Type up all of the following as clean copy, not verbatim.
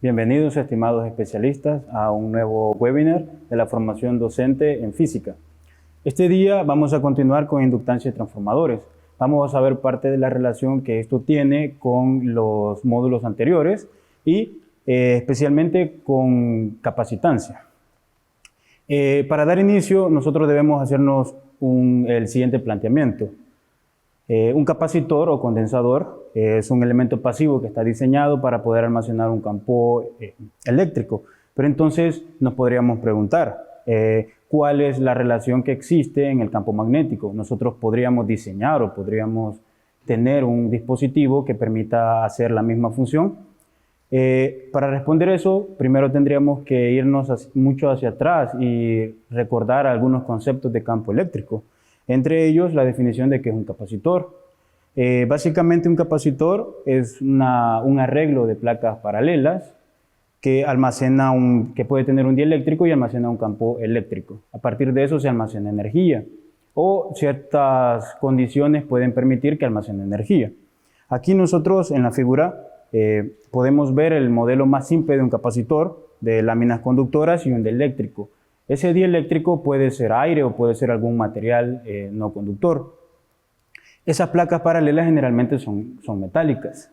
Bienvenidos, estimados especialistas, a un nuevo webinar de la formación docente en física. Este día vamos a continuar con inductancia y transformadores. Vamos a ver parte de la relación que esto tiene con los módulos anteriores y especialmente con capacitancia. Para dar inicio, nosotros debemos hacernos el siguiente planteamiento. Un capacitor o condensador es un elemento pasivo que está diseñado para poder almacenar un campo eléctrico. Pero entonces nos podríamos preguntar, ¿cuál es la relación que existe en el campo magnético? Nosotros podríamos diseñar o podríamos tener un dispositivo que permita hacer la misma función. Para responder eso, primero tendríamos que irnos mucho hacia atrás y recordar algunos conceptos de campo eléctrico. Entre ellos, la definición de qué es un capacitor. Básicamente, un capacitor es un arreglo de placas paralelas que puede tener un dieléctrico y almacena un campo eléctrico. A partir de eso se almacena energía, o ciertas condiciones pueden permitir que almacene energía. Aquí nosotros en la figura podemos ver el modelo más simple de un capacitor, de láminas conductoras y un dieléctrico. Ese dieléctrico puede ser aire o puede ser algún material no conductor. Esas placas paralelas generalmente son metálicas.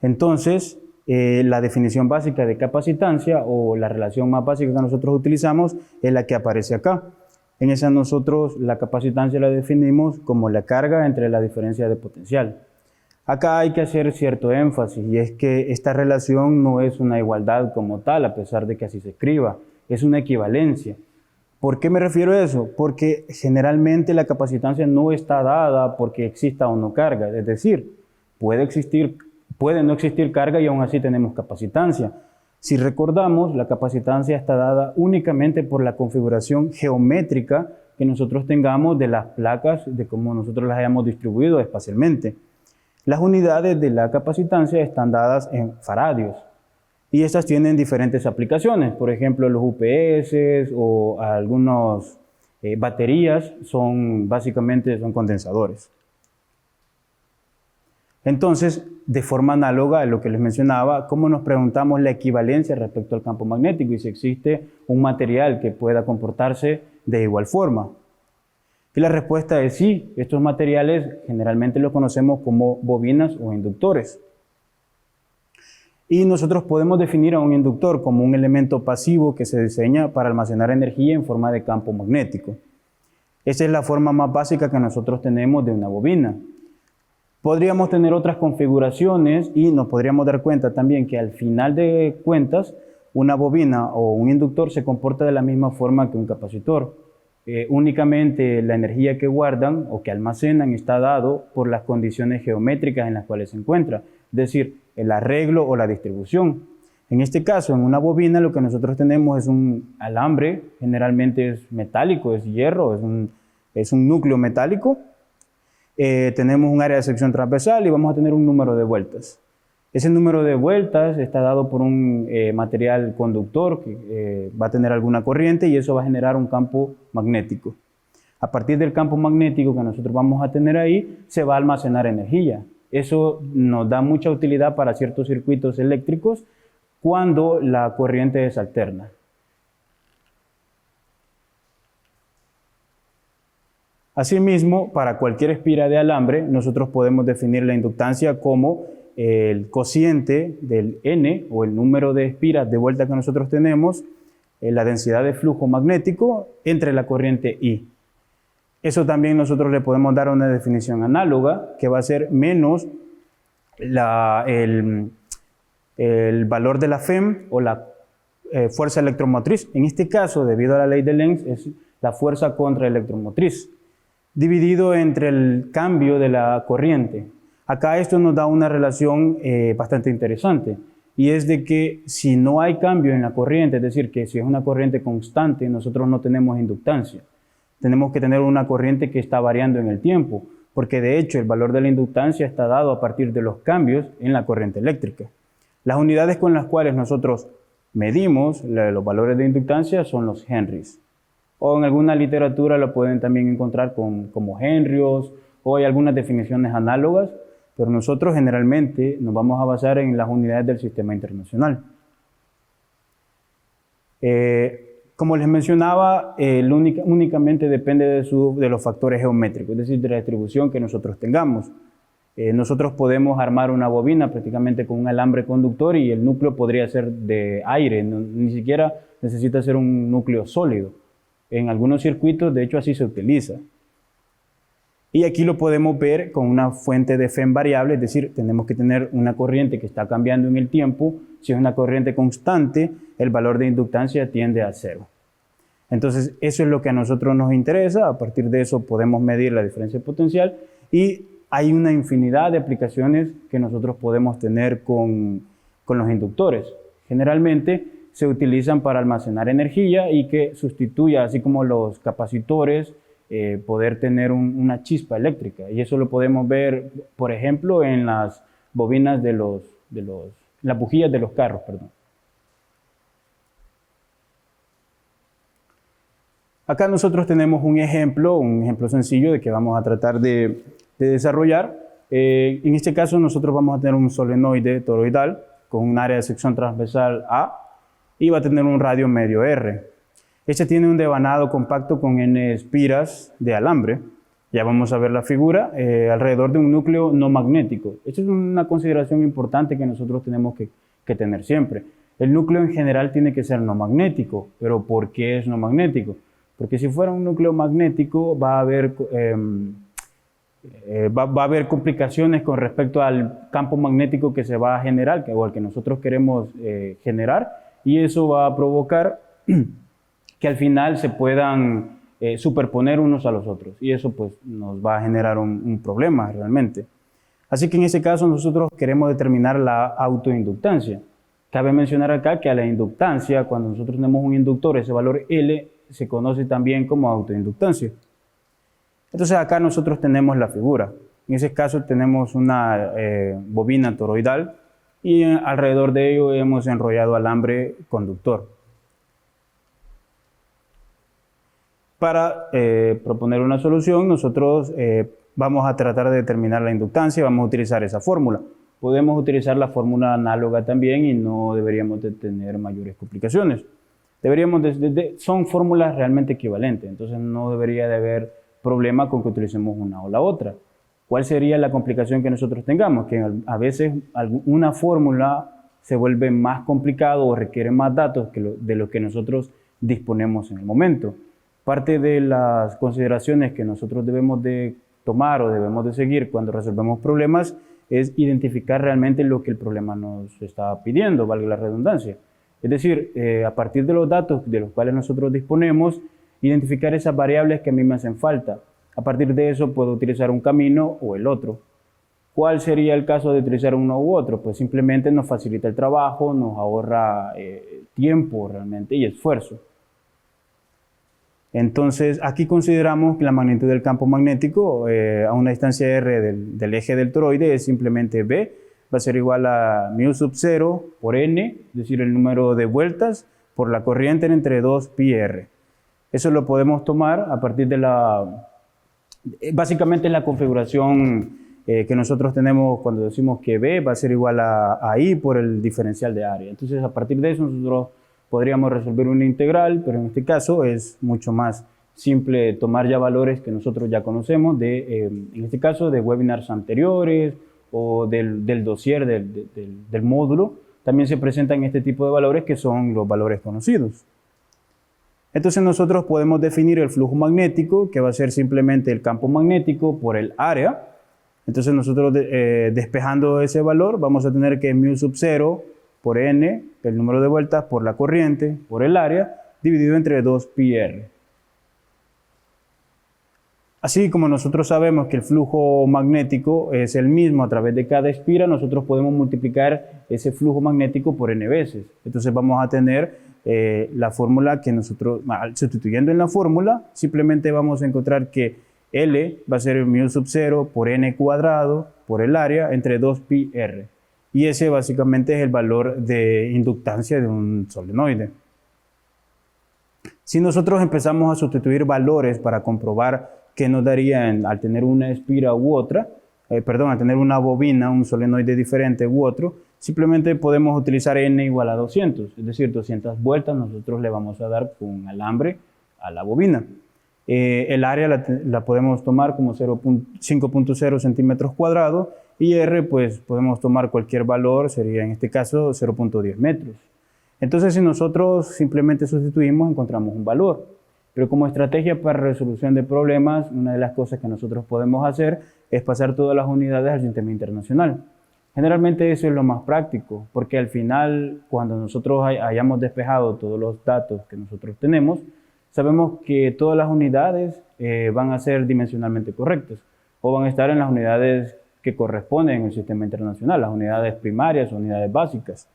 Entonces, la definición básica de capacitancia o la relación más básica que nosotros utilizamos es la que aparece acá. En esa nosotros la capacitancia la definimos como la carga entre la diferencia de potencial. Acá hay que hacer cierto énfasis, y es que esta relación no es una igualdad como tal, a pesar de que así se escriba, es una equivalencia. ¿Por qué me refiero a eso? Porque generalmente la capacitancia no está dada porque exista o no carga, es decir, puede no existir carga y aún así tenemos capacitancia. Si recordamos, la capacitancia está dada únicamente por la configuración geométrica que nosotros tengamos de las placas, de cómo nosotros las hayamos distribuido espacialmente. Las unidades de la capacitancia están dadas en faradios. Y estas tienen diferentes aplicaciones, por ejemplo los UPS o algunas baterías básicamente son condensadores. Entonces, de forma análoga a lo que les mencionaba, ¿cómo nos preguntamos la equivalencia respecto al campo magnético y si existe un material que pueda comportarse de igual forma? Y la respuesta es sí, estos materiales generalmente los conocemos como bobinas o inductores. Y nosotros podemos definir a un inductor como un elemento pasivo que se diseña para almacenar energía en forma de campo magnético. Esa es la forma más básica que nosotros tenemos de una bobina. Podríamos tener otras configuraciones y nos podríamos dar cuenta también que al final de cuentas, una bobina o un inductor se comporta de la misma forma que un capacitor. Únicamente la energía que guardan o que almacenan está dado por las condiciones geométricas en las cuales se encuentra, es decir, el arreglo o la distribución. En este caso, en una bobina lo que nosotros tenemos es un alambre, generalmente es metálico, es hierro, es un núcleo metálico. Tenemos un área de sección transversal y vamos a tener un número de vueltas. Ese número de vueltas está dado por un material conductor que va a tener alguna corriente y eso va a generar un campo magnético. A partir del campo magnético que nosotros vamos a tener ahí, se va a almacenar energía. Eso nos da mucha utilidad para ciertos circuitos eléctricos cuando la corriente es alterna. Asimismo, para cualquier espira de alambre, nosotros podemos definir la inductancia como el cociente del N o el número de espiras de vuelta que nosotros tenemos, la densidad de flujo magnético entre la corriente I. Eso también nosotros le podemos dar una definición análoga que va a ser menos el valor de la FEM o la fuerza electromotriz. En este caso, debido a la ley de Lenz, es la fuerza contraelectromotriz, dividido entre el cambio de la corriente. Acá esto nos da una relación bastante interesante, y es de que si no hay cambio en la corriente, es decir, que si es una corriente constante, nosotros no tenemos inductancia. Tenemos que tener una corriente que está variando en el tiempo, porque de hecho el valor de la inductancia está dado a partir de los cambios en la corriente eléctrica. Las unidades con las cuales nosotros medimos los valores de inductancia son los henrys, o en alguna literatura lo pueden también encontrar como henrios, o hay algunas definiciones análogas, pero nosotros generalmente nos vamos a basar en las unidades del sistema internacional. Como les mencionaba, únicamente depende de los factores geométricos, es decir, de la distribución que nosotros tengamos. Nosotros podemos armar una bobina prácticamente con un alambre conductor y el núcleo podría ser de aire, ni siquiera necesita ser un núcleo sólido. En algunos circuitos, de hecho, así se utiliza. Y aquí lo podemos ver con una fuente de FEM variable, es decir, tenemos que tener una corriente que está cambiando en el tiempo. Si es una corriente constante, el valor de inductancia tiende a 0. Entonces, eso es lo que a nosotros nos interesa. A partir de eso podemos medir la diferencia potencial y hay una infinidad de aplicaciones que nosotros podemos tener con los inductores. Generalmente se utilizan para almacenar energía y que sustituya, así como los capacitores, poder tener una chispa eléctrica. Y eso lo podemos ver, por ejemplo, en las bobinas las bujías de los carros, perdón. Acá nosotros tenemos un ejemplo sencillo de que vamos a tratar de desarrollar. En este caso nosotros vamos a tener un solenoide toroidal con un área de sección transversal A y va a tener un radio medio R. Este tiene un devanado compacto con N espiras de alambre. Ya vamos a ver la figura alrededor de un núcleo no magnético. Esta es una consideración importante que nosotros tenemos que tener siempre. El núcleo en general tiene que ser no magnético, pero ¿por qué es no magnético? Porque si fuera un núcleo magnético va a haber complicaciones con respecto al campo magnético que se va a generar o al que nosotros queremos generar, y eso va a provocar que al final se puedan superponer unos a los otros, y eso pues nos va a generar un problema realmente. Así que en ese caso nosotros queremos determinar la autoinductancia. Cabe mencionar acá que a la inductancia, cuando nosotros tenemos un inductor, ese valor L se conoce también como autoinductancia. Entonces acá nosotros tenemos la figura. En ese caso tenemos una bobina toroidal y alrededor de ello hemos enrollado alambre conductor. Para proponer una solución, nosotros vamos a tratar de determinar la inductancia y vamos a utilizar esa fórmula. Podemos utilizar la fórmula análoga también y no deberíamos de tener mayores complicaciones. Son fórmulas realmente equivalentes, entonces no debería de haber problema con que utilicemos una o la otra. ¿Cuál sería la complicación que nosotros tengamos? Que a veces una fórmula se vuelve más complicado o requiere más datos de los que nosotros disponemos en el momento. Parte de las consideraciones que nosotros debemos de tomar o debemos de seguir cuando resolvemos problemas es identificar realmente lo que el problema nos está pidiendo, valga la redundancia. Es decir, a partir de los datos de los cuales nosotros disponemos, identificar esas variables que a mí me hacen falta. A partir de eso puedo utilizar un camino o el otro. ¿Cuál sería el caso de utilizar uno u otro? Pues simplemente nos facilita el trabajo, nos ahorra tiempo realmente y esfuerzo. Entonces, aquí consideramos que la magnitud del campo magnético a una distancia R del eje del toroide es simplemente B, va a ser igual a μ sub 0 por N, es decir, el número de vueltas por la corriente entre 2 pi R. Eso lo podemos tomar a partir de básicamente la configuración que nosotros tenemos cuando decimos que B va a ser igual a I por el diferencial de área. Entonces, a partir de eso nosotros podríamos resolver una integral, pero en este caso es mucho más simple tomar ya valores que nosotros ya conocemos, en este caso de webinars anteriores o del dossier del módulo. También se presentan este tipo de valores que son los valores conocidos. Entonces nosotros podemos definir el flujo magnético, que va a ser simplemente el campo magnético por el área. Entonces nosotros despejando ese valor vamos a tener que μ sub 0 por N, el número de vueltas por la corriente, por el área, dividido entre 2 pi R. Así como nosotros sabemos que el flujo magnético es el mismo a través de cada espira, nosotros podemos multiplicar ese flujo magnético por N veces. Entonces vamos a tener la fórmula que nosotros, sustituyendo en la fórmula, simplemente vamos a encontrar que L va a ser μ sub 0 por N cuadrado por el área entre 2 pi R. Y ese básicamente es el valor de inductancia de un solenoide. Si nosotros empezamos a sustituir valores para comprobar qué nos darían al tener una espira u otra, al tener una bobina, un solenoide diferente u otro, simplemente podemos utilizar N igual a 200, es decir, 200 vueltas nosotros le vamos a dar con alambre a la bobina. El área la podemos tomar como 5.0 centímetros cuadrados y R pues podemos tomar cualquier valor, sería en este caso 0.10 metros. Entonces si nosotros simplemente sustituimos encontramos un valor. Pero como estrategia para resolución de problemas, una de las cosas que nosotros podemos hacer es pasar todas las unidades al sistema internacional. Generalmente eso es lo más práctico, porque al final, cuando nosotros hayamos despejado todos los datos que nosotros tenemos, sabemos que todas las unidades van a ser dimensionalmente correctas, o van a estar en las unidades que corresponden en el sistema internacional, las unidades primarias o unidades básicas.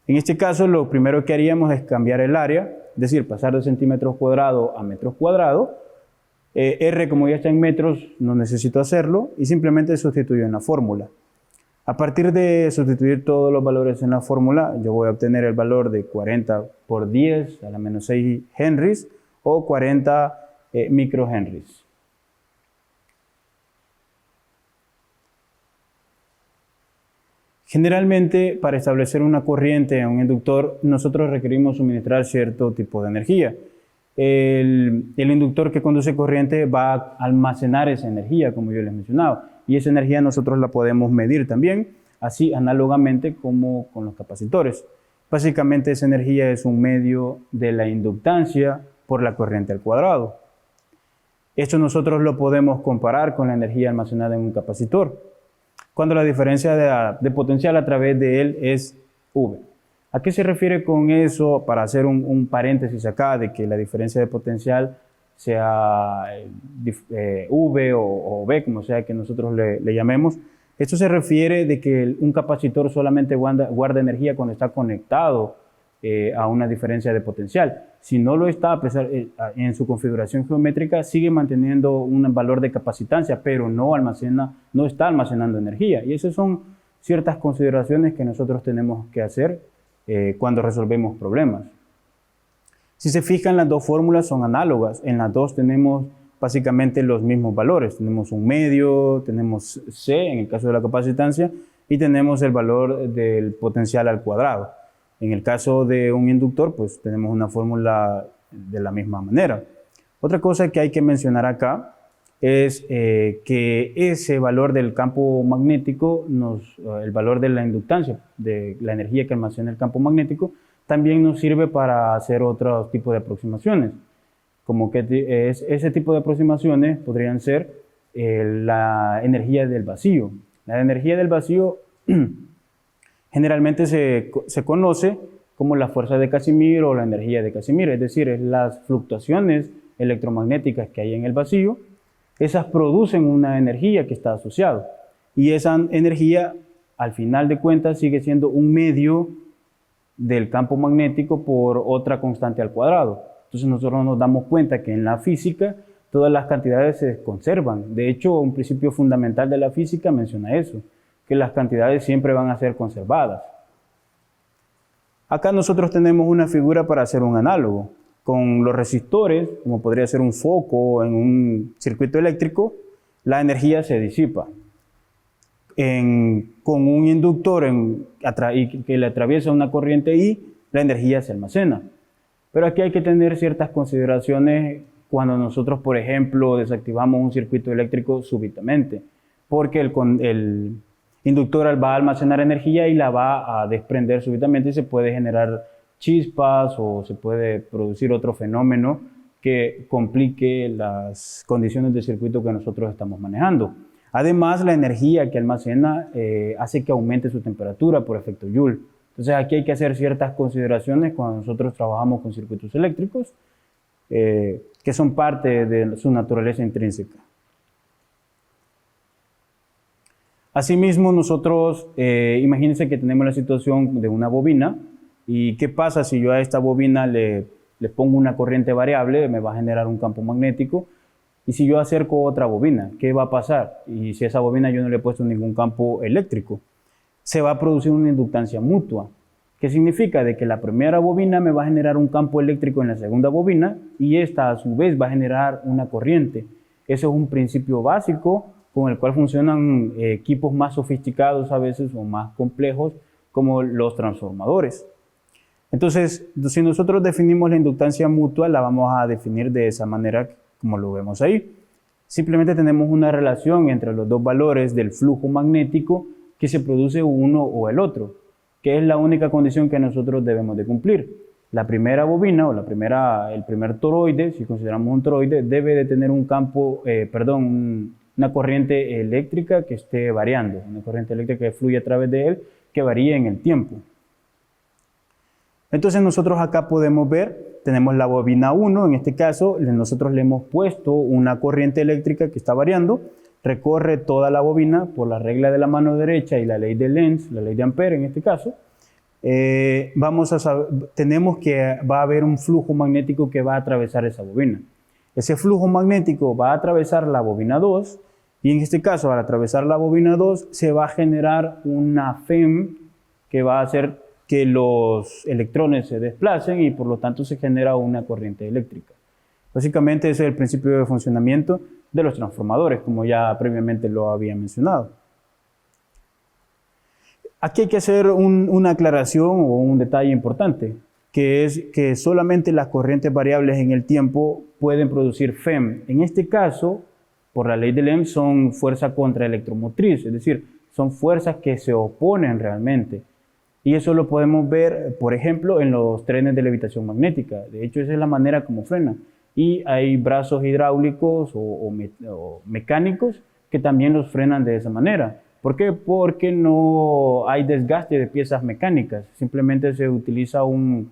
En este caso, lo primero que haríamos es cambiar el área, es decir, pasar de centímetros cuadrados a metros cuadrados. R, como ya está en metros, no necesito hacerlo y simplemente sustituyo en la fórmula. A partir de sustituir todos los valores en la fórmula, yo voy a obtener el valor de 40 por 10 a la menos 6 henries o 40 microhenries. Generalmente, para establecer una corriente en un inductor, nosotros requerimos suministrar cierto tipo de energía. El inductor que conduce corriente va a almacenar esa energía, como yo les mencionaba, y esa energía nosotros la podemos medir también, así análogamente como con los capacitores. Básicamente esa energía es un medio de la inductancia por la corriente al cuadrado. Esto nosotros lo podemos comparar con la energía almacenada en un capacitor, cuando la diferencia de potencial a través de él es V. ¿A qué se refiere con eso? Para hacer un paréntesis acá de que la diferencia de potencial sea V o V, como sea que nosotros le llamemos. Esto se refiere de que un capacitor solamente guarda energía cuando está conectado a una diferencia de potencial. Si no lo está, a pesar, en su configuración geométrica, sigue manteniendo un valor de capacitancia, pero no está almacenando energía. Y esas son ciertas consideraciones que nosotros tenemos que hacer cuando resolvemos problemas. Si se fijan, las dos fórmulas son análogas. En las dos tenemos básicamente los mismos valores. Tenemos un medio, tenemos C en el caso de la capacitancia y tenemos el valor del potencial al cuadrado. En el caso de un inductor, pues tenemos una fórmula de la misma manera. Otra cosa que hay que mencionar acá es que ese valor del campo magnético, el valor de la inductancia, de la energía que almacena el campo magnético, también nos sirve para hacer otro tipo de aproximaciones. Como que ese tipo de aproximaciones podrían ser la energía del vacío. La energía del vacío generalmente se conoce como la fuerza de Casimir o la energía de Casimir, es decir, es las fluctuaciones electromagnéticas que hay en el vacío, esas producen una energía que está asociada y esa energía al final de cuentas sigue siendo un medio del campo magnético por otra constante al cuadrado. Entonces nosotros nos damos cuenta que en la física todas las cantidades se conservan. De hecho, un principio fundamental de la física menciona eso, que las cantidades siempre van a ser conservadas. Acá nosotros tenemos una figura para hacer un análogo. Con los resistores, como podría ser un foco en un circuito eléctrico, la energía se disipa. Con un inductor que le atraviesa una corriente I, la energía se almacena. Pero aquí hay que tener ciertas consideraciones cuando nosotros, por ejemplo, desactivamos un circuito eléctrico súbitamente, porque el inductor va a almacenar energía y la va a desprender súbitamente y se puede generar chispas o se puede producir otro fenómeno que complique las condiciones de circuito que nosotros estamos manejando. Además, la energía que almacena hace que aumente su temperatura por efecto Joule. Entonces aquí hay que hacer ciertas consideraciones cuando nosotros trabajamos con circuitos eléctricos que son parte de su naturaleza intrínseca. Asimismo, nosotros, imagínense que tenemos la situación de una bobina y ¿qué pasa si yo a esta bobina le pongo una corriente variable? Me va a generar un campo magnético. Y si yo acerco otra bobina, ¿qué va a pasar? Y si a esa bobina yo no le he puesto ningún campo eléctrico, se va a producir una inductancia mutua. ¿Qué significa? De que la primera bobina me va a generar un campo eléctrico en la segunda bobina y esta a su vez va a generar una corriente. Eso es un principio básico con el cual funcionan equipos más sofisticados a veces o más complejos, como los transformadores. Entonces, si nosotros definimos la inductancia mutua, la vamos a definir de esa manera como lo vemos ahí. Simplemente tenemos una relación entre los dos valores del flujo magnético que se produce uno o el otro, que es la única condición que nosotros debemos de cumplir. La primera bobina o el primer toroide, si consideramos un toroide, debe de tener un campo, una corriente eléctrica que esté variando, una corriente eléctrica que fluye a través de él, que varíe en el tiempo. Entonces nosotros acá podemos ver, tenemos la bobina 1, en este caso nosotros le hemos puesto una corriente eléctrica que está variando, recorre toda la bobina por la regla de la mano derecha y la ley de Lenz, la ley de Ampere en este caso. Tenemos que va a haber un flujo magnético que va a atravesar esa bobina. Ese flujo magnético va a atravesar la bobina 2 y en este caso al atravesar la bobina 2 se va a generar una FEM que va a hacer que los electrones se desplacen y por lo tanto se genera una corriente eléctrica. Básicamente ese es el principio de funcionamiento de los transformadores, como ya previamente lo había mencionado. Aquí hay que hacer una aclaración o un detalle importante, que es que solamente las corrientes variables en el tiempo pueden producir FEM. En este caso, por la ley de Lenz, son fuerza contraelectromotriz, es decir, son fuerzas que se oponen realmente. Y eso lo podemos ver, por ejemplo, en los trenes de levitación magnética. De hecho, esa es la manera como frenan. Y hay brazos hidráulicos o mecánicos que también los frenan de esa manera. ¿Por qué? Porque no hay desgaste de piezas mecánicas. Simplemente se utiliza un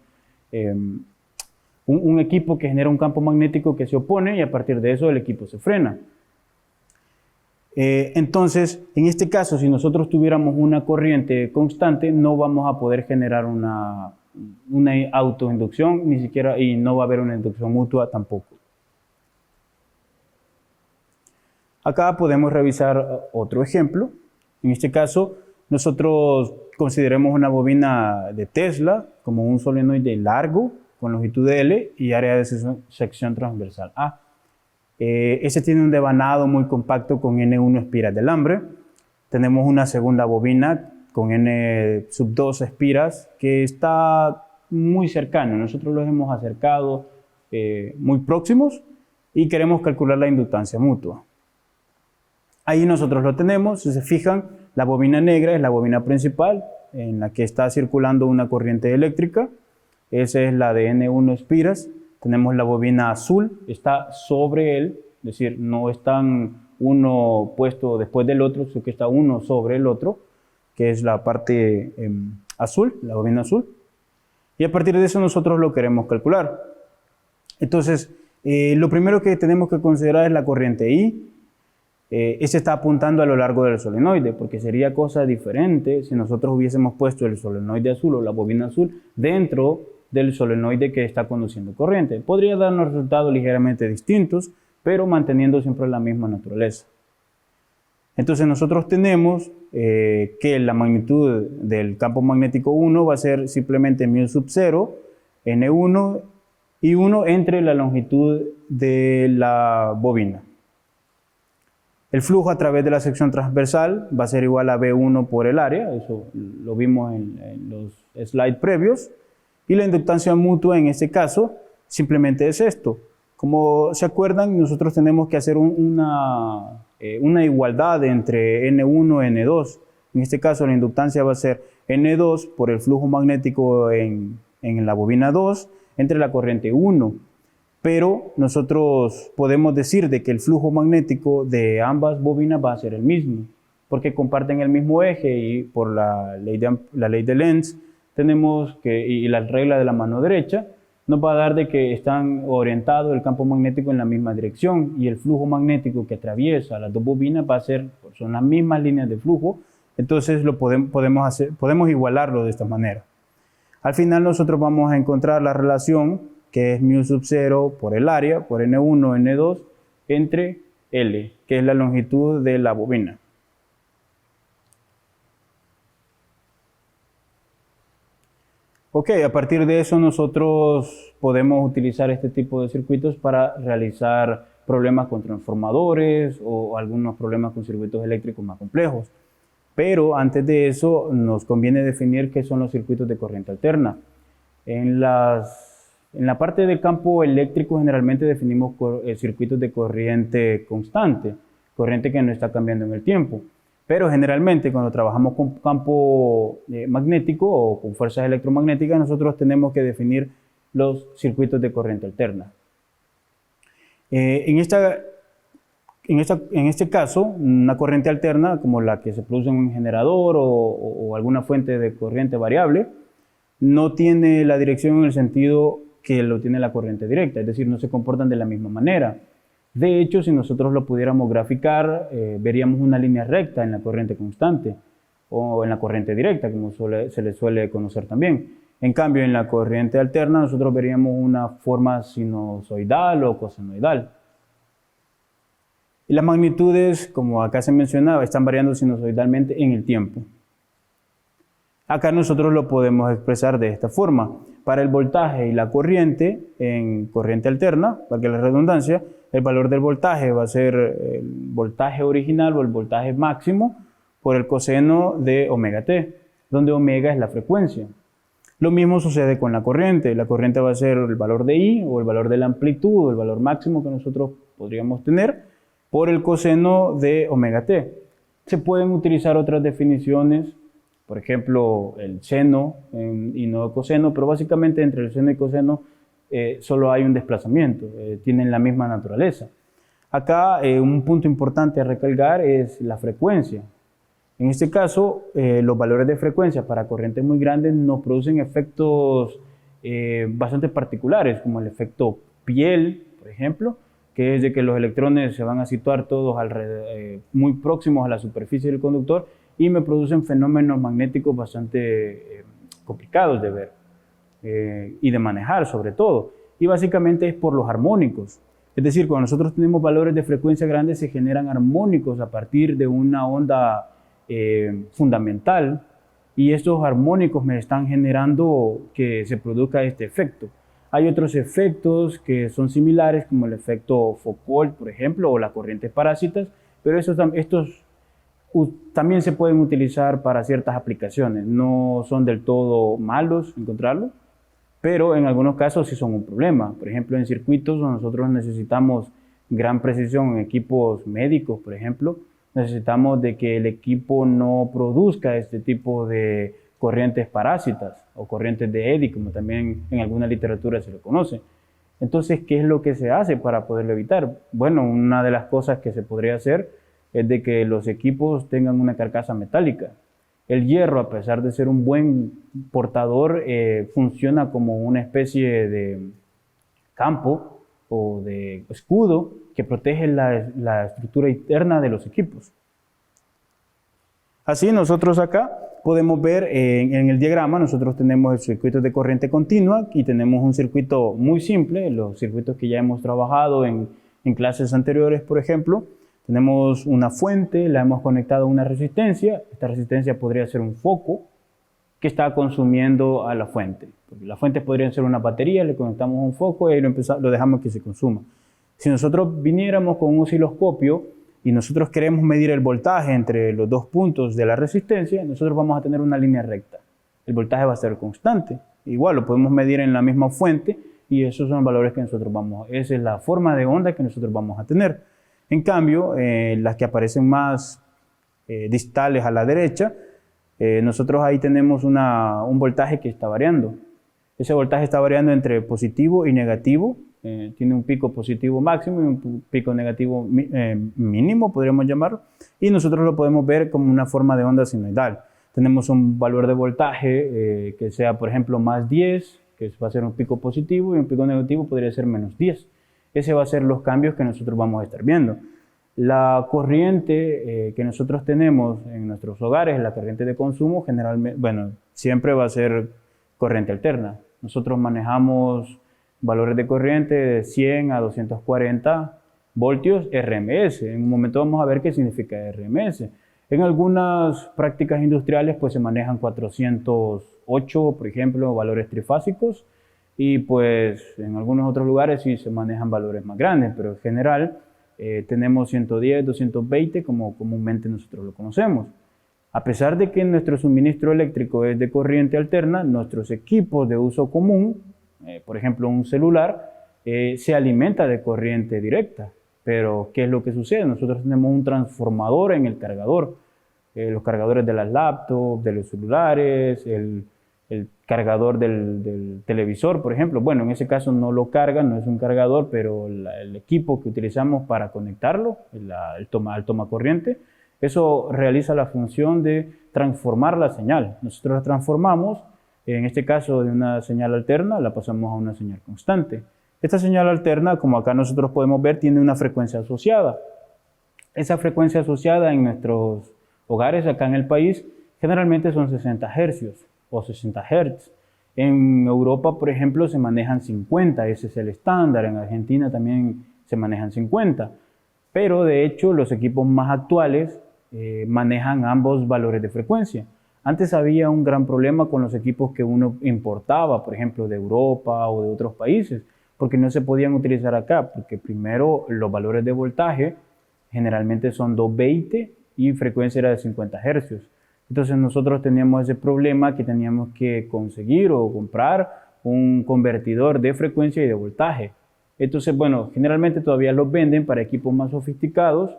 equipo que genera un campo magnético que se opone y a partir de eso el equipo se frena. Entonces, en este caso, si nosotros tuviéramos una corriente constante, no vamos a poder generar una autoinducción, ni siquiera, y no va a haber una inducción mutua tampoco. Acá podemos revisar otro ejemplo. En este caso, nosotros consideremos una bobina de Tesla como un solenoide largo con longitud L y área de sección transversal A. Ese tiene un devanado muy compacto con N1 espiras de alambre. Tenemos una segunda bobina con N sub 2 espiras que está muy cercano. Nosotros los hemos acercado muy próximos y queremos calcular la inductancia mutua. Ahí nosotros lo tenemos. Si se fijan, la bobina negra es la bobina principal en la que está circulando una corriente eléctrica. Esa es la de N1 espiras. Tenemos la bobina azul, está sobre él, es decir, no están uno puesto después del otro, sino que está uno sobre el otro, que es la parte azul, la bobina azul. Y a partir de eso nosotros lo queremos calcular. Entonces, lo primero que tenemos que considerar es la corriente I. Ese está apuntando a lo largo del solenoide, porque sería cosa diferente si nosotros hubiésemos puesto el solenoide azul o la bobina azul dentro del solenoide que está conduciendo corriente. Podría darnos resultados ligeramente distintos, pero manteniendo siempre la misma naturaleza. Entonces nosotros tenemos que la magnitud del campo magnético 1 va a ser simplemente μ sub 0, N1 y 1 entre la longitud de la bobina. El flujo a través de la sección transversal va a ser igual a V1 por el área, eso lo vimos en los slides previos. Y la inductancia mutua en este caso simplemente es esto. Como se acuerdan, nosotros tenemos que hacer una igualdad entre N1 y N2. En este caso la inductancia va a ser N2 por el flujo magnético en la bobina 2 entre la corriente 1. Pero nosotros podemos decir de que el flujo magnético de ambas bobinas va a ser el mismo, porque comparten el mismo eje y por la ley de Lenz tenemos que, y la regla de la mano derecha, nos va a dar de que están orientados el campo magnético en la misma dirección y el flujo magnético que atraviesa las dos bobinas va a ser, son las mismas líneas de flujo, entonces podemos igualarlo de esta manera. Al final nosotros vamos a encontrar la relación que es μ sub 0 por el área, por N1, N2, entre L, que es la longitud de la bobina. Ok, a partir de eso nosotros podemos utilizar este tipo de circuitos para realizar problemas con transformadores o algunos problemas con circuitos eléctricos más complejos. Pero antes de eso nos conviene definir qué son los circuitos de corriente alterna. En la parte del campo eléctrico generalmente definimos circuitos de corriente constante, corriente que no está cambiando en el tiempo. Pero generalmente cuando trabajamos con campo magnético o con fuerzas electromagnéticas, nosotros tenemos que definir los circuitos de corriente alterna. En este caso, una corriente alterna, como la que se produce en un generador o alguna fuente de corriente variable, no tiene la dirección en el sentido que lo tiene la corriente directa, es decir, no se comportan de la misma manera. De hecho, si nosotros lo pudiéramos graficar, veríamos una línea recta en la corriente constante o en la corriente directa, como se le suele conocer también. En cambio, en la corriente alterna nosotros veríamos una forma sinusoidal o cosenoidal. Y las magnitudes, como acá se mencionaba, están variando sinusoidalmente en el tiempo. Acá nosotros lo podemos expresar de esta forma. Para el voltaje y la corriente, en corriente alterna, para que la redundancia, el valor del voltaje va a ser el voltaje original o el voltaje máximo por el coseno de omega t, donde omega es la frecuencia. Lo mismo sucede con la corriente. La corriente va a ser el valor de I o el valor de la amplitud o el valor máximo que nosotros podríamos tener por el coseno de omega t. Se pueden utilizar otras definiciones, por ejemplo, el seno y no el coseno, pero básicamente entre el seno y coseno solo hay un desplazamiento, tienen la misma naturaleza. Acá un punto importante a recalcar es la frecuencia. En este caso, los valores de frecuencia para corrientes muy grandes nos producen efectos bastante particulares, como el efecto piel, por ejemplo, que es de que los electrones se van a situar todos muy próximos a la superficie del conductor y me producen fenómenos magnéticos bastante complicados de ver y de manejar sobre todo. Y básicamente es por los armónicos. Es decir, cuando nosotros tenemos valores de frecuencia grandes se generan armónicos a partir de una onda fundamental y estos armónicos me están generando que se produzca este efecto. Hay otros efectos que son similares como el efecto Foucault, por ejemplo, o las corrientes parásitas, pero estos también se pueden utilizar para ciertas aplicaciones. No son del todo malos encontrarlo, pero en algunos casos sí son un problema. Por ejemplo, en circuitos donde nosotros necesitamos gran precisión en equipos médicos, por ejemplo, necesitamos de que el equipo no produzca este tipo de corrientes parásitas o corrientes de Eddy, como también en alguna literatura se lo conoce. Entonces, ¿qué es lo que se hace para poderlo evitar? Bueno, una de las cosas que se podría hacer es de que los equipos tengan una carcasa metálica. El hierro, a pesar de ser un buen portador, funciona como una especie de campo o de escudo que protege la estructura interna de los equipos. Así nosotros acá podemos ver en el diagrama, nosotros tenemos el circuito de corriente continua y tenemos un circuito muy simple, los circuitos que ya hemos trabajado en clases anteriores, por ejemplo. Tenemos una fuente, la hemos conectado a una resistencia. Esta resistencia podría ser un foco que está consumiendo a la fuente. Porque la fuente podría ser una batería, le conectamos un foco y lo dejamos que se consuma. Si nosotros viniéramos con un osciloscopio y nosotros queremos medir el voltaje entre los dos puntos de la resistencia, nosotros vamos a tener una línea recta. El voltaje va a ser constante. Igual lo podemos medir en la misma fuente y esos son los valores que nosotros esa es la forma de onda que nosotros vamos a tener. En cambio, las que aparecen más distales a la derecha, nosotros ahí tenemos un voltaje que está variando. Ese voltaje está variando entre positivo y negativo. Tiene un pico positivo máximo y un pico negativo mínimo, podríamos llamarlo. Y nosotros lo podemos ver como una forma de onda sinusoidal. Tenemos un valor de voltaje que sea, por ejemplo, más 10, que va a ser un pico positivo, y un pico negativo podría ser menos 10. Ese va a ser los cambios que nosotros vamos a estar viendo. La corriente que nosotros tenemos en nuestros hogares, la corriente de consumo, generalmente, siempre va a ser corriente alterna. Nosotros manejamos valores de corriente de 100 a 240 voltios RMS. En un momento vamos a ver qué significa RMS. En algunas prácticas industriales pues se manejan 408, por ejemplo, valores trifásicos. y pues en algunos otros lugares sí se manejan valores más grandes, pero en general tenemos 110, 220 como comúnmente nosotros lo conocemos. A pesar de que nuestro suministro eléctrico es de corriente alterna, nuestros equipos de uso común, por ejemplo un celular, se alimenta de corriente directa. Pero ¿qué es lo que sucede? Nosotros tenemos un transformador en el cargador. Los cargadores de las laptops, de los celulares, el cargador del televisor, por ejemplo. Bueno, en ese caso no lo carga, no es un cargador, pero el equipo que utilizamos para conectarlo, el toma corriente, eso realiza la función de transformar la señal. Nosotros la transformamos, en este caso de una señal alterna, la pasamos a una señal constante. Esta señal alterna, como acá nosotros podemos ver, tiene una frecuencia asociada. Esa frecuencia asociada en nuestros hogares acá en el país generalmente son 60 hercios o 60 Hz. En Europa, por ejemplo, se manejan 50, ese es el estándar. En Argentina también se manejan 50. Pero de hecho los equipos más actuales manejan ambos valores de frecuencia. Antes había un gran problema con los equipos que uno importaba, por ejemplo, de Europa o de otros países, porque no se podían utilizar acá, porque primero los valores de voltaje generalmente son 220 y frecuencia era de 50 Hz. Entonces nosotros teníamos ese problema que teníamos que conseguir o comprar un convertidor de frecuencia y de voltaje. Entonces, bueno, generalmente todavía los venden para equipos más sofisticados.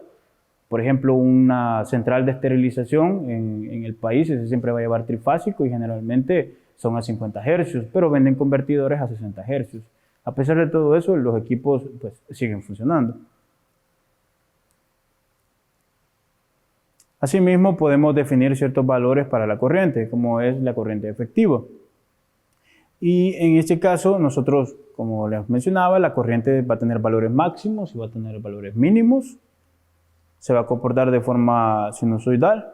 Por ejemplo, una central de esterilización en el país, ese siempre va a llevar trifásico y generalmente son a 50 Hz, pero venden convertidores a 60 Hz. A pesar de todo eso, los equipos pues, siguen funcionando. Asimismo, podemos definir ciertos valores para la corriente, como es la corriente efectiva. Y en este caso, nosotros, como les mencionaba, la corriente va a tener valores máximos y va a tener valores mínimos. Se va a comportar de forma sinusoidal.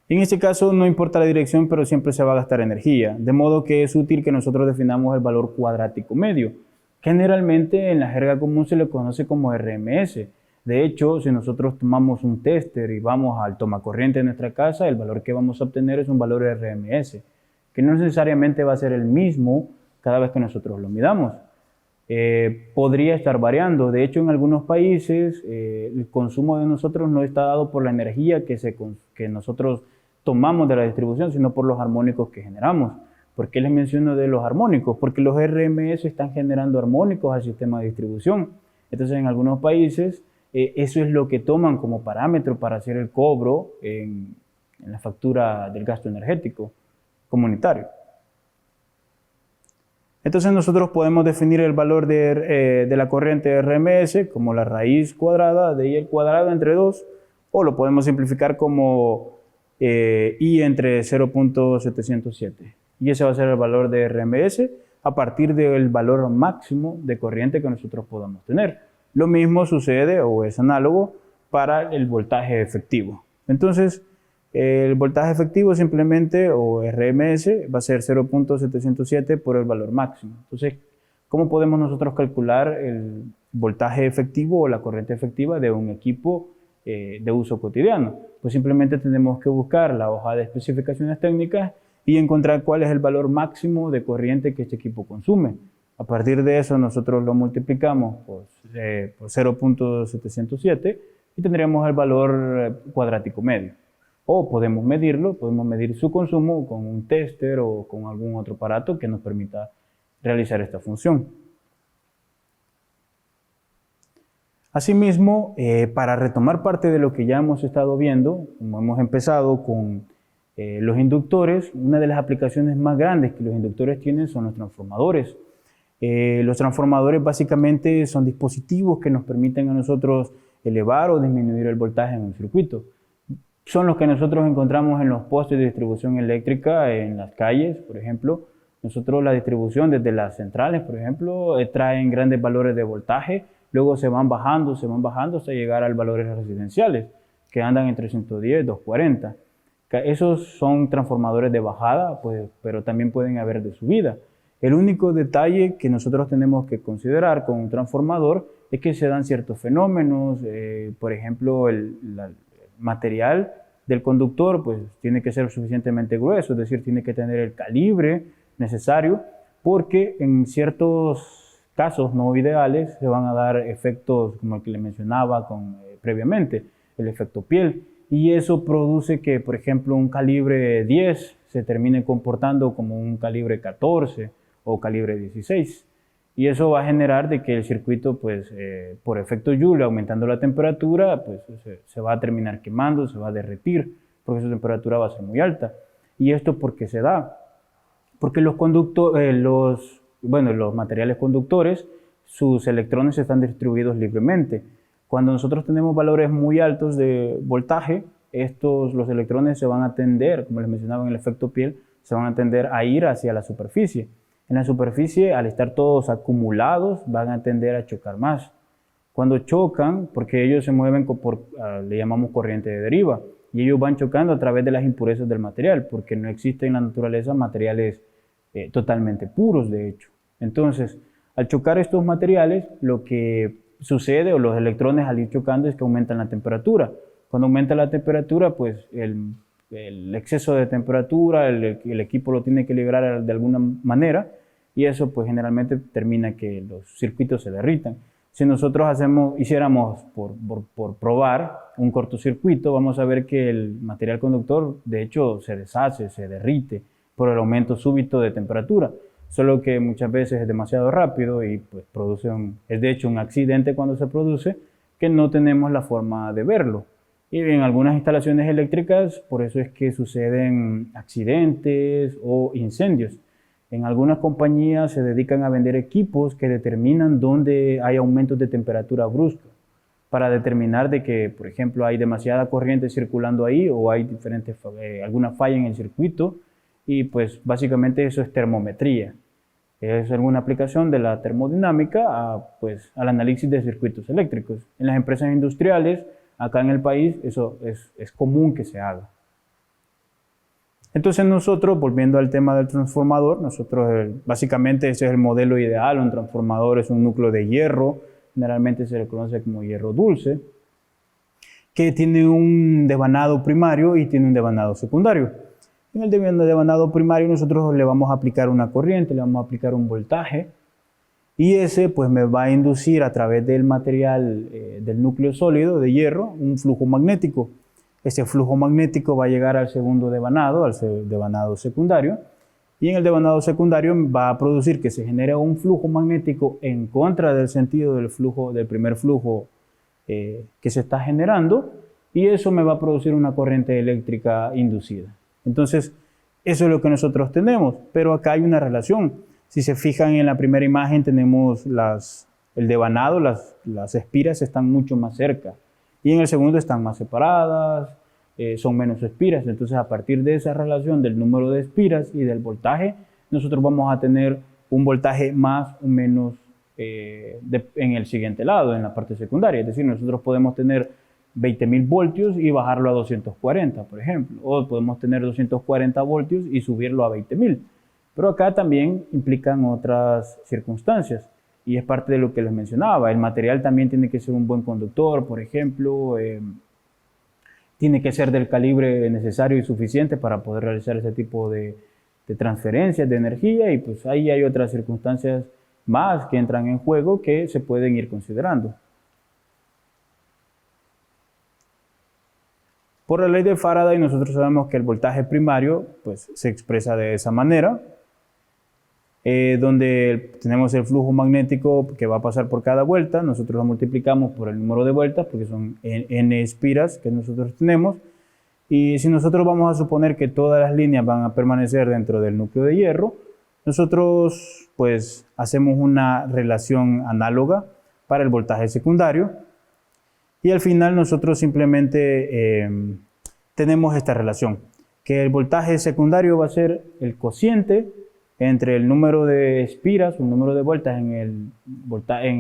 En este caso no importa la dirección, pero siempre se va a gastar energía, de modo que es útil que nosotros definamos el valor cuadrático medio. Generalmente en la jerga común se le conoce como RMS. De hecho, si nosotros tomamos un tester y vamos al tomacorriente de nuestra casa, el valor que vamos a obtener es un valor RMS, que no necesariamente va a ser el mismo cada vez que nosotros lo midamos. Podría estar variando. De hecho, en algunos países el consumo de nosotros no está dado por la energía que nosotros tomamos de la distribución, sino por los armónicos que generamos. ¿Por qué les menciono de los armónicos? Porque los RMS están generando armónicos al sistema de distribución. Entonces, en algunos países eso es lo que toman como parámetro para hacer el cobro en la factura del gasto energético comunitario. Entonces nosotros podemos definir el valor de la corriente RMS como la raíz cuadrada de I al cuadrado entre 2, o lo podemos simplificar como I entre 0.707. Y ese va a ser el valor de RMS a partir del valor máximo de corriente que nosotros podamos tener. Lo mismo sucede o es análogo para el voltaje efectivo. Entonces, el voltaje efectivo simplemente, o RMS, va a ser 0.707 por el valor máximo. Entonces, ¿cómo podemos nosotros calcular el voltaje efectivo o la corriente efectiva de un equipo de uso cotidiano? Pues simplemente tenemos que buscar la hoja de especificaciones técnicas y encontrar cuál es el valor máximo de corriente que este equipo consume. A partir de eso nosotros lo multiplicamos por 0.707 y tendríamos el valor cuadrático medio. O podemos medirlo, podemos medir su consumo con un tester o con algún otro aparato que nos permita realizar esta función. Asimismo, para retomar parte de lo que ya hemos estado viendo, como hemos empezado con los inductores, una de las aplicaciones más grandes que los inductores tienen son los transformadores. Los transformadores básicamente son dispositivos que nos permiten a nosotros elevar o disminuir el voltaje en un circuito. Son los que nosotros encontramos en los postes de distribución eléctrica en las calles, por ejemplo. Nosotros la distribución desde las centrales, por ejemplo, traen grandes valores de voltaje, luego se van bajando hasta llegar a valores residenciales, que andan entre 110 y 240. Esos son transformadores de bajada, pues, pero también pueden haber de subida. El único detalle que nosotros tenemos que considerar con un transformador es que se dan ciertos fenómenos, por ejemplo, el material del conductor pues tiene que ser suficientemente grueso, es decir, tiene que tener el calibre necesario porque en ciertos casos no ideales se van a dar efectos como el que le mencionaba previamente, el efecto piel, y eso produce que, por ejemplo, un calibre 10 se termine comportando como un calibre 14 o calibre 16. Y eso va a generar de que el circuito, pues, por efecto Joule, aumentando la temperatura, pues se va a terminar quemando, se va a derretir, porque su temperatura va a ser muy alta. ¿Y esto por qué se da? Porque los materiales conductores, sus electrones están distribuidos libremente. Cuando nosotros tenemos valores muy altos de voltaje, los electrones se van a tender, como les mencionaba en el efecto piel, se van a tender a ir hacia la superficie. En la superficie, al estar todos acumulados, van a tender a chocar más. Cuando chocan, porque ellos se mueven le llamamos corriente de deriva, y ellos van chocando a través de las impurezas del material, porque no existen en la naturaleza materiales totalmente puros, de hecho. Entonces, al chocar estos materiales, lo que sucede, o los electrones al ir chocando, es que aumentan la temperatura. Cuando aumenta la temperatura, pues el exceso de temperatura, el equipo lo tiene que liberar de alguna manera, y eso pues generalmente termina que los circuitos se derritan. Si nosotros hiciéramos por probar un cortocircuito, vamos a ver que el material conductor de hecho se deshace, se derrite por el aumento súbito de temperatura, solo que muchas veces es demasiado rápido y pues es de hecho un accidente cuando se produce, que no tenemos la forma de verlo. Y en algunas instalaciones eléctricas, por eso es que suceden accidentes o incendios. En algunas compañías se dedican a vender equipos que determinan dónde hay aumentos de temperatura brusca, para determinar de que, por ejemplo, hay demasiada corriente circulando ahí o hay alguna falla en el circuito, y pues básicamente eso es termometría. Es alguna aplicación de la termodinámica al análisis de circuitos eléctricos. En las empresas industriales, acá en el país, eso es común que se haga. Entonces nosotros, volviendo al tema del transformador, básicamente ese es el modelo ideal. Un transformador es un núcleo de hierro, generalmente se le conoce como hierro dulce, que tiene un devanado primario y tiene un devanado secundario. En el devanado primario nosotros le vamos a aplicar una corriente, le vamos a aplicar un voltaje, y ese pues me va a inducir a través del material del núcleo sólido de hierro un flujo magnético. Ese flujo magnético va a llegar al segundo devanado, al devanado secundario, y en el devanado secundario va a producir que se genere un flujo magnético en contra del sentido del primer flujo que se está generando, y eso me va a producir una corriente eléctrica inducida. Entonces, eso es lo que nosotros tenemos, pero acá hay una relación. Si se fijan en la primera imagen, tenemos el devanado, las espiras están mucho más cerca, y en el segundo están más separadas, son menos espiras. Entonces, a partir de esa relación del número de espiras y del voltaje, nosotros vamos a tener un voltaje más o menos en el siguiente lado, en la parte secundaria. Es decir, nosotros podemos tener 20.000 voltios y bajarlo a 240, por ejemplo, o podemos tener 240 voltios y subirlo a 20.000. Pero acá también implican otras circunstancias, y es parte de lo que les mencionaba. El material también tiene que ser un buen conductor, por ejemplo, tiene que ser del calibre necesario y suficiente para poder realizar ese tipo de transferencias de energía, y pues ahí hay otras circunstancias más que entran en juego que se pueden ir considerando. Por la ley de Faraday, nosotros sabemos que el voltaje primario pues, se expresa de esa manera, donde tenemos el flujo magnético que va a pasar por cada vuelta. Nosotros lo multiplicamos por el número de vueltas, porque son n espiras que nosotros tenemos, y si nosotros vamos a suponer que todas las líneas van a permanecer dentro del núcleo de hierro, nosotros pues hacemos una relación análoga para el voltaje secundario, y al final nosotros simplemente tenemos esta relación, que el voltaje secundario va a ser el cociente entre el número de espiras, un número de vueltas en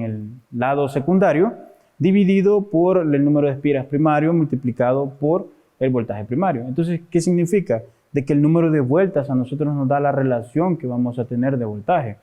el lado secundario, dividido por el número de espiras primario multiplicado por el voltaje primario. Entonces, ¿qué significa? De que el número de vueltas a nosotros nos da la relación que vamos a tener de voltaje.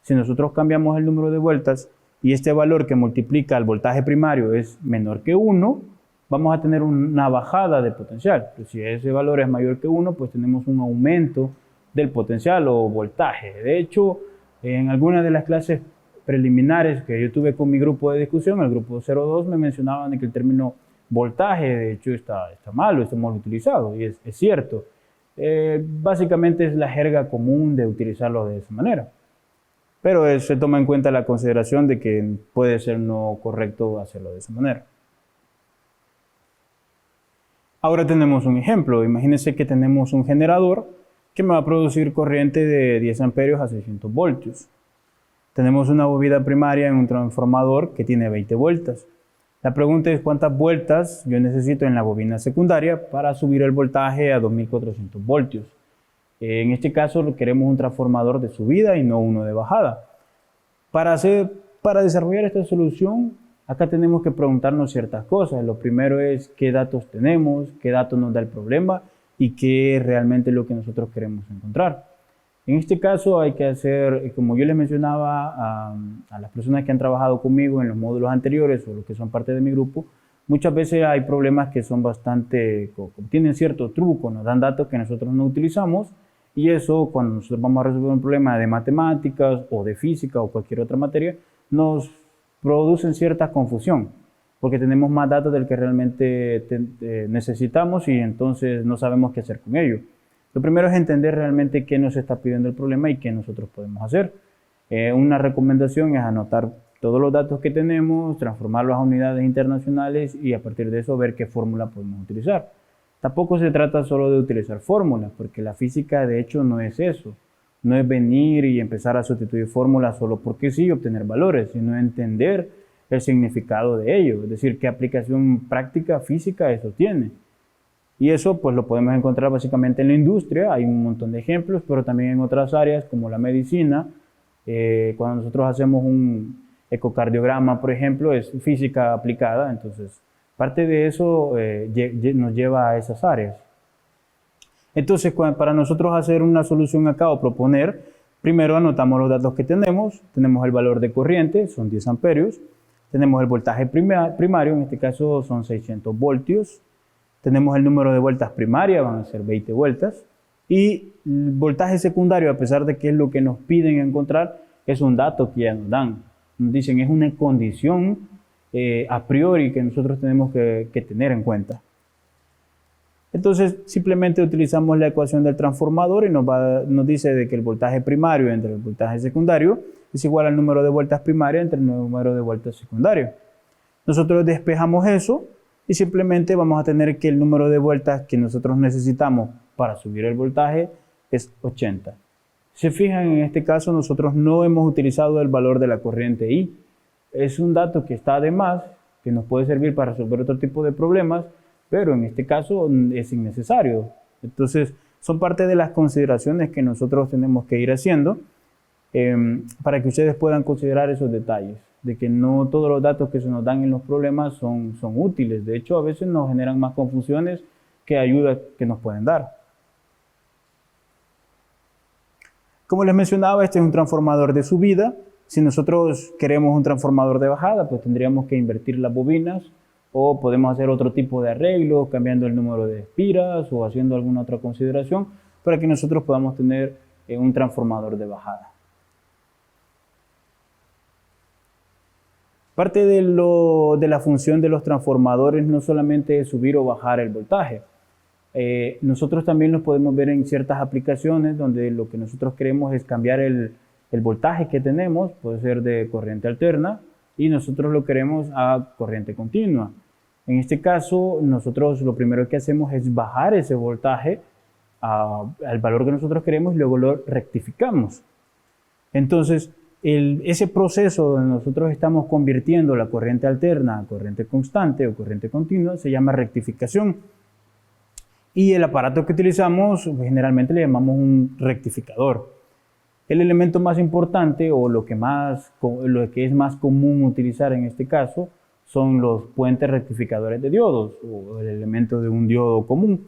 Si nosotros cambiamos el número de vueltas y este valor que multiplica el voltaje primario es menor que 1, vamos a tener una bajada de potencial. Pero si ese valor es mayor que 1, pues tenemos un aumento del potencial o voltaje. De hecho, En algunas de las clases preliminares que yo tuve con mi grupo de discusión, el grupo 02, me mencionaban de que el término voltaje, de hecho, está malo, está mal utilizado, y es cierto. Básicamente es la jerga común de utilizarlo de esa manera. Pero se toma en cuenta la consideración de que puede ser no correcto hacerlo de esa manera. Ahora tenemos un ejemplo. Imagínense que tenemos un generador que me va a producir corriente de 10 amperios a 600 voltios. Tenemos una bobina primaria en un transformador que tiene 20 vueltas. La pregunta es cuántas vueltas yo necesito en la bobina secundaria para subir el voltaje a 2400 voltios. En este caso queremos un transformador de subida y no uno de bajada. Para desarrollar esta solución, acá tenemos que preguntarnos ciertas cosas. Lo primero es qué datos tenemos, qué datos nos da el problema y qué es realmente lo que nosotros queremos encontrar. En este caso hay que hacer, como yo les mencionaba a las personas que han trabajado conmigo en los módulos anteriores o los que son parte de mi grupo, muchas veces hay problemas que son tienen cierto truco, nos dan datos que nosotros no utilizamos y eso cuando nosotros vamos a resolver un problema de matemáticas o de física o cualquier otra materia, nos producen cierta confusión porque tenemos más datos del que realmente necesitamos y entonces no sabemos qué hacer con ello. Lo primero es entender realmente qué nos está pidiendo el problema y qué nosotros podemos hacer. Una recomendación es anotar todos los datos que tenemos, transformarlos a unidades internacionales y a partir de eso ver qué fórmula podemos utilizar. Tampoco se trata solo de utilizar fórmulas, porque la física de hecho no es eso. No es venir y empezar a sustituir fórmulas solo porque sí y obtener valores, sino entender el significado de ello, es decir, qué aplicación práctica física eso tiene. Y eso pues lo podemos encontrar básicamente en la industria, hay un montón de ejemplos, pero también en otras áreas como la medicina. Cuando nosotros hacemos un ecocardiograma, por ejemplo, es física aplicada, entonces parte de eso nos lleva a esas áreas. Entonces para nosotros hacer una solución acá o proponer, primero anotamos los datos que tenemos el valor de corriente, son 10 amperios, tenemos el voltaje primario, en este caso son 600 voltios, tenemos el número de vueltas primarias, van a ser 20 vueltas, y el voltaje secundario, a pesar de que es lo que nos piden encontrar, es un dato que ya nos dan. Nos dicen, es una condición a priori que nosotros tenemos que tener en cuenta. Entonces, simplemente utilizamos la ecuación del transformador y nos dice de que el voltaje primario entre el voltaje secundario es igual al número de vueltas primarias entre el número de vueltas secundarias. Nosotros despejamos eso y simplemente vamos a tener que el número de vueltas que nosotros necesitamos para subir el voltaje es 80. Si se fijan, en este caso nosotros no hemos utilizado el valor de la corriente I. Es un dato que está de más, que nos puede servir para resolver otro tipo de problemas, pero en este caso es innecesario. Entonces, son parte de las consideraciones que nosotros tenemos que ir haciendo para que ustedes puedan considerar esos detalles, de que no todos los datos que se nos dan en los problemas son útiles. De hecho, a veces nos generan más confusiones que ayuda que nos pueden dar. Como les mencionaba, este es un transformador de subida. Si nosotros queremos un transformador de bajada, pues tendríamos que invertir las bobinas o podemos hacer otro tipo de arreglo, cambiando el número de espiras o haciendo alguna otra consideración para que nosotros podamos tener un transformador de bajada. Parte de la función de los transformadores no solamente es subir o bajar el voltaje. Nosotros también los podemos ver en ciertas aplicaciones donde lo que nosotros queremos es cambiar el voltaje que tenemos, puede ser de corriente alterna, y nosotros lo queremos a corriente continua. En este caso, nosotros lo primero que hacemos es bajar ese voltaje al valor que nosotros queremos y luego lo rectificamos. Entonces, ese proceso donde nosotros estamos convirtiendo la corriente alterna a corriente constante o corriente continua se llama rectificación. Y el aparato que utilizamos generalmente le llamamos un rectificador. El elemento más importante o lo que es más común utilizar en este caso son los puentes rectificadores de diodos o el elemento de un diodo común.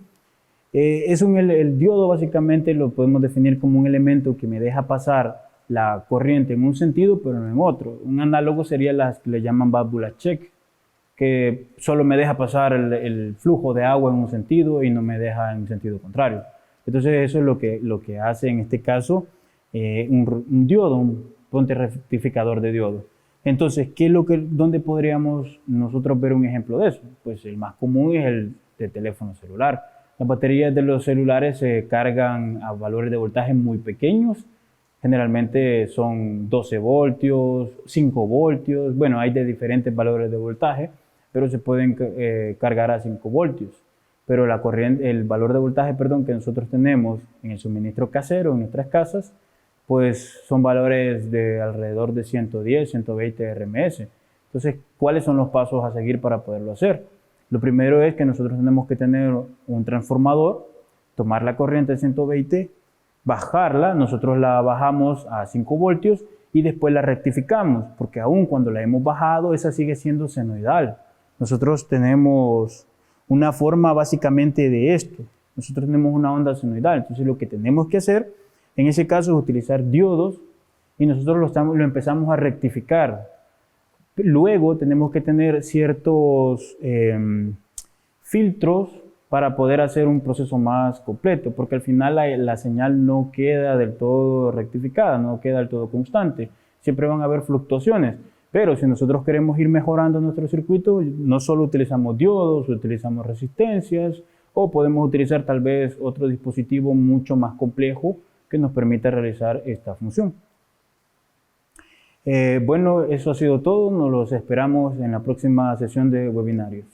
El diodo básicamente lo podemos definir como un elemento que me deja pasar la corriente en un sentido pero no en otro. Un análogo sería las que le llaman válvulas check, que solo me deja pasar el flujo de agua en un sentido y no me deja en un sentido contrario. Entonces eso es lo que hace en este caso un diodo, un puente rectificador de diodo. Entonces, ¿dónde podríamos nosotros ver un ejemplo de eso? Pues el más común es el de teléfono celular. Las baterías de los celulares se cargan a valores de voltaje muy pequeños. Generalmente son 12 voltios, 5 voltios. Bueno, hay de diferentes valores de voltaje, pero se pueden cargar a 5 voltios. Pero el valor de voltaje, que nosotros tenemos en el suministro casero, en nuestras casas, pues son valores de alrededor de 110, 120 RMS. Entonces, ¿cuáles son los pasos a seguir para poderlo hacer? Lo primero es que nosotros tenemos que tener un transformador, tomar la corriente de 120, bajarla, nosotros la bajamos a 5 voltios y después la rectificamos, porque aún cuando la hemos bajado, esa sigue siendo senoidal. Nosotros tenemos una forma básicamente de esto. Nosotros tenemos una onda senoidal, entonces lo que tenemos que hacer en ese caso es utilizar diodos y nosotros lo empezamos a rectificar. Luego tenemos que tener ciertos filtros para poder hacer un proceso más completo, porque al final la señal no queda del todo rectificada, no queda del todo constante. Siempre van a haber fluctuaciones, pero si nosotros queremos ir mejorando nuestro circuito, no solo utilizamos diodos, utilizamos resistencias, o podemos utilizar tal vez otro dispositivo mucho más complejo que nos permita realizar esta función. Bueno, eso ha sido todo. Nos los esperamos en la próxima sesión de webinarios.